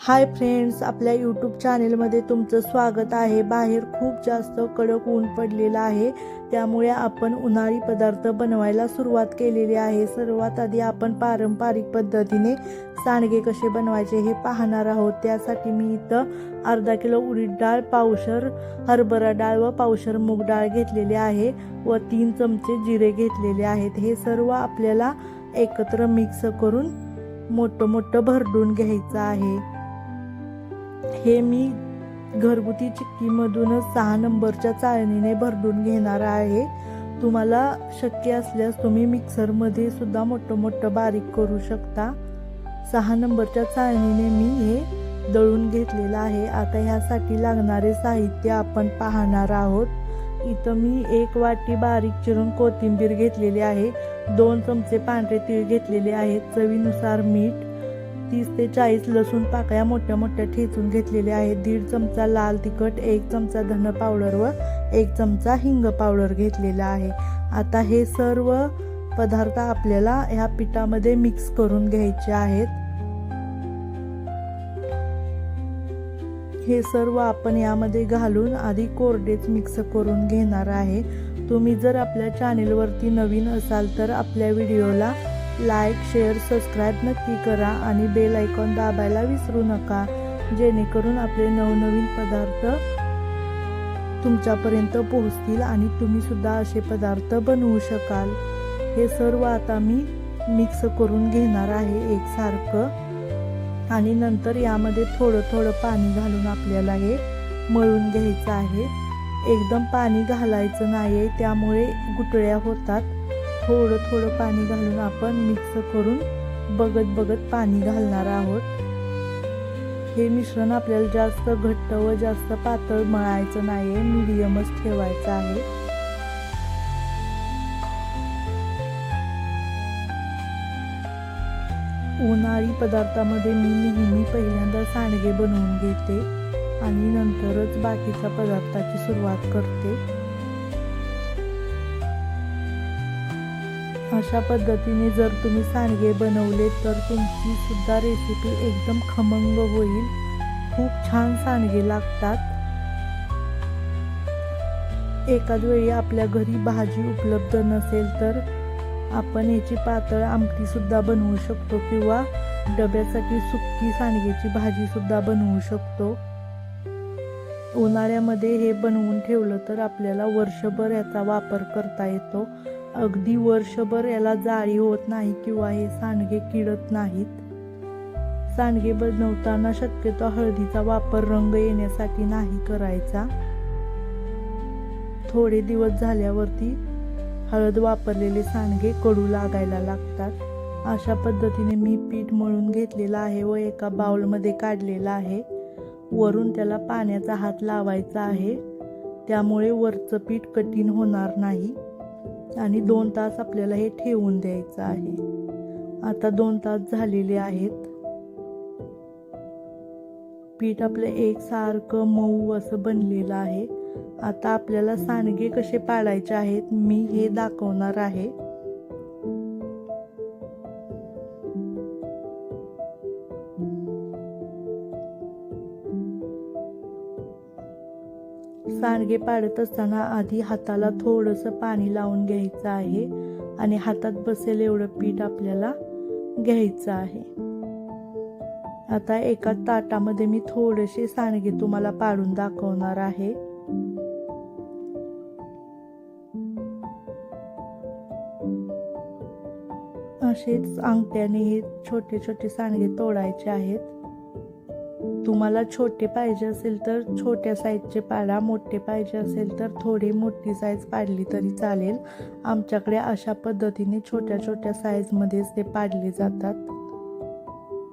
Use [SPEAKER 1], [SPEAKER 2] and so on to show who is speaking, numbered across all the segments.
[SPEAKER 1] Hi friends, आपल्या YouTube चॅनेलमध्ये तुमचं स्वागत आहे। बाहेर खूप जास्त कडक ऊन पडलेलं आहे, त्यामुळे आपण उन्हाळी पदार्थ बनवायला सुरुवात केलेली आहे। सर्वात आधी आपण पारंपरिक पद्धतीने सांडगे कसे बनवायचे हे पाहणार आहोत। त्यासाठी मी इथं अर्धा किलो उडीद डाळ, पावशर हरभरा डाळ व पावशर मूग डाळ घेतलेली आहे व 3 चमचे जिरे घेतलेले आहेत। हे सर्व आपल्याला एकत्र मिक्स करून मोठं भरडून घ्यायचं आहे। हे मी घरगुती चिक्कीमधूनच 6 नंबरच्या चाळणीने भरडून घेणार आहे। तुम्हाला शक्य असल्यास तुम्ही मिक्सरमध्ये सुद्धा मोठं बारीक करू शकता। 6 नंबरच्या चाळणीने मी हे दळून घेतलेलं आहे। आता ह्यासाठी लागणारे साहित्य आपण पाहणार आहोत। इथं मी 1 वाटी बारीक चिरून कोथिंबीर घेतलेली आहे, 2 चमचे पांढरे तीळ घेतलेले आहेत, चवीनुसार मीठ, 30 ते 40 लसूण पाकळ्या मोठ्या ठेचून घेतलेले आहेत, 1.5 चमचा लाल तिखट, 1 चमचा धन पावडर व 1 चमचा हिंग पावडर घेतलेला आहे। आता हे सर्व पदार्थ आपल्याला ह्या पिठामध्ये मिक्स करून घ्यायचे आहेत। हे सर्व आपण यामध्ये घालून आधी कोरडेच मिक्स करून घेणार आहे। तुम्ही जर आपल्या चॅनेलवरती नवीन असाल तर आपल्या व्हिडिओला लाईक, शेअर, सबस्क्राईब नक्की करा आणि बेल आयकॉन दाबायला विसरू नका, जेणेकरून आपले नवनवीन पदार्थ तुमच्यापर्यंत पोहोचतील आणि तुम्ही सुद्धा असे पदार्थ बनवू शकाल। हे सर्व आता मी मिक्स करून घेणार आहे एकसारखं आणि नंतर यामध्ये थोडं पाणी घालून आपल्याला हे मळून घ्यायचं आहे। एकदम पाणी घालायचं नाही, त्यामुळे गुठळ्या होतात। थोडं पाणी घालून आपण मिक्स करून बघत पाणी घालणार आहोत। हे मिश्रण आपल्याला जास्त घट्ट व जास्त पातळ मळायचं नाही, मीडियमच ठेवायचं आहे। उन्हाळी पदार्थामध्ये मी नेहमी पहिल्यांदा सांडगे बनवून घेते आणि नंतरच बाकीच्या पदार्थाची सुरुवात करते। अशा पद्धतीने जर तुम्ही सांडगे बनवले तर तुमची सुद्धा रेसिपी एकदम खमंग होईल, खूप छान सांडगे लागतात। एखाद वेळी आपल्या घरी भाजी उपलब्ध नसेल तर आपण याची पातळ आमटी सुद्धा बनवू शकतो किंवा डब्यासाठी सुक्की सांडग्याची भाजी सुद्धा बनवू शकतो। उन्हाळ्यामध्ये हे बनवून ठेवलं तर आपल्याला वर्षभर याचा वापर करता येतो। अगदी वर्षभर याला जाळी होत नाही किंवा हे सांडगे किडत नाहीत। सांडगे बनवताना शक्यतो हळदीचा वापर रंग येण्यासाठी नाही करायचा। थोडे दिवस झाल्यावरती हळद वापरलेले सांडगे कडू लागायला लागतात। अशा पद्धतीने मी पीठ मळून घेतलेलं आहे व एका बाउलमध्ये काढलेलं आहे। वरून त्याला पाण्याचा हात लावायचा आहे, त्यामुळे वरचं पीठ कठीण होणार नाही आणि 2 तास आपल्याला हे ठेवून द्यायचं आहे। आता 2 तास झालेले आहेत। पीठ आपलं एकसारखं मऊ असं बनलेलं आहे। आता आपल्याला सांडगे कसे पाडायचे आहेत मी हे दाखवणार आहे। सांडगे पाडत असताना आधी हाताला थोडंसं पाणी लावून घ्यायचं आहे आणि हातात बसेल एवढं पीठ आपल्याला घ्यायचं आहे। आता एका ताटामध्ये मी थोडेसे सांडगे तुम्हाला पाडून दाखवणार आहे। असेच अंगठ्याने हे छोटे सांडगे तोडायचे आहेत। तुम्हाला छोटे पाहिजे असेल तर छोट्या साईजचे पाडा, मोठे पाहिजे असेल तर थोडी मोठी साईज पाडली तरी चालेल। आमच्याकडे अशा पद्धतीने छोट्या साईजमध्येच ते पाडले जातात,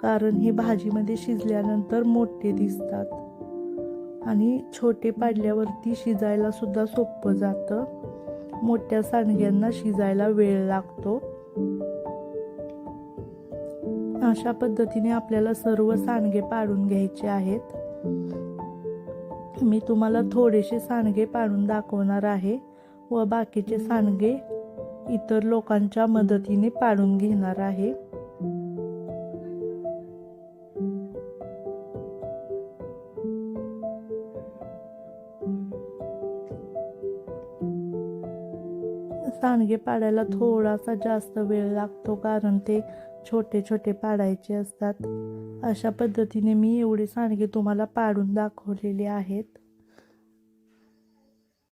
[SPEAKER 1] कारण हे भाजीमध्ये शिजल्यानंतर मोठे दिसतात आणि छोटे पाडल्यावरती शिजायला सुद्धा सोपं जातं। मोठ्या सांडग्यांना शिजायला वेळ लागतो। अशा पद्धतीने आपल्याला सर्व सांडगे पाडून घ्यायचे आहेत। मी तुम्हाला थोडेसे सांडगे पाडून दाखवणार आहे व बाकीचे सांडगे इतर लोकांच्या मदतीने पाडून घेणार आहे। सांडगे पाडायला थोडासा जास्त वेळ लागतो, कारण ते छोटे छोटे पाडायचे असतात. अशा पद्धतीने मी एवढे सांडगे तुम्हाला पाडून दाखवलेले आहेत.